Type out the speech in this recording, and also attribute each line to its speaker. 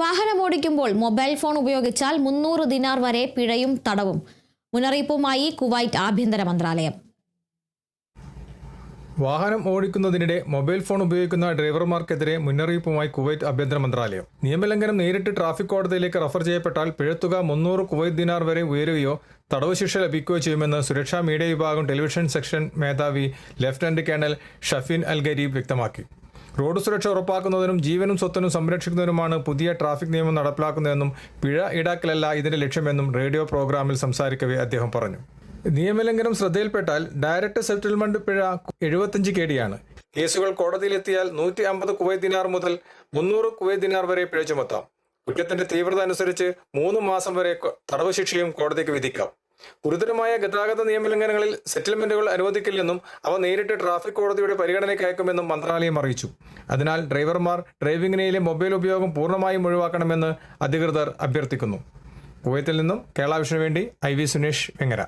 Speaker 1: വാഹനമോടിക്കുമ്പോൾ mobile phone ഉപയോഗിച്ചാൽ 300 ദിനാർ വരെ പിഴയും തടവും. മുന്നറിയിപ്പുമായി കുവൈറ്റ് ആഭ്യന്തര മന്ത്രാലയം.
Speaker 2: വാഹനം ഓടിക്കുന്നതിനിടെ മൊബൈൽ ഫോൺ ഉപയോഗിക്കുന്ന ഡ്രൈവർമാർക്കെതിരെ മുന്നറിയിപ്പുമായി കുവൈറ്റ് ആഭ്യന്തര മന്ത്രാലയം. നിയമലംഘനം നേരിട്ട് ട്രാഫിക് കോടതിയിലേക്ക് റഫർ ചെയ്യപ്പെട്ടാൽ പിഴത്തുക 300 കുവൈറ്റ് ദിനാർ വരെ ഉയരുകയോ തടവ് ശിക്ഷ ലഭിക്കുകയോ ചെയ്യുമെന്ന് സുരക്ഷാ മീഡിയ വിഭാഗം ടെലിവിഷൻ സെക്ഷൻ മേധാവി ലഫ്റ്റനന്റ് കേണൽ ഷഫീൻ അൽ ഗരീബ് വ്യക്തമാക്കി. റോഡ് സുരക്ഷ ഉറപ്പാക്കുന്നതിനും ജീവനും സ്വത്തിനും സംരക്ഷിക്കുന്നതിനുമാണ് പുതിയ ട്രാഫിക് നിയമം നടപ്പിലാക്കുന്നതെന്നും പിഴ ഈടാക്കലല്ല ഇതിന്റെ ലക്ഷ്യമെന്നും റേഡിയോ പ്രോഗ്രാമിൽ സംസാരിക്കവേ അദ്ദേഹം പറഞ്ഞു. നിയമലംഘനം ശ്രദ്ധയിൽപ്പെട്ടാൽ ഡയറക്റ്റ് സെറ്റിൽമെന്റ് പിഴ 75 KD-യാണ്. കേസുകൾ കോടതിയിലെത്തിയാൽ 150 കുവൈറ്റ് ദിനാർ മുതൽ 300 കുവൈറ്റ് ദിനാർ വരെ പിഴ ചുമത്താം. കുറ്റത്തിന്റെ തീവ്രത അനുസരിച്ച് 3 മാസം വരെ തടവ് ശിക്ഷയും കോടതിക്ക് വിധിക്കാം. ഗുരുതരമായ ഗതാഗത നിയമലംഘനങ്ങളിൽ സെറ്റിൽമെന്റുകൾ അനുവദിക്കില്ലെന്നും അവ നേരിട്ട് ട്രാഫിക് കോടതിയുടെ പരിഗണനയ്ക്ക് അയക്കുമെന്നും മന്ത്രാലയം അറിയിച്ചു. അതിനാൽ ഡ്രൈവർമാർ ഡ്രൈവിംഗിനിടയിലെ മൊബൈൽ ഉപയോഗം പൂർണ്ണമായും ഒഴിവാക്കണമെന്ന് അധികൃതർ അഭ്യർത്ഥിക്കുന്നു. കുവൈത്തിൽ നിന്നും കേരള വിഷനു വേണ്ടി IV സുനേഷ് വെങ്ങര.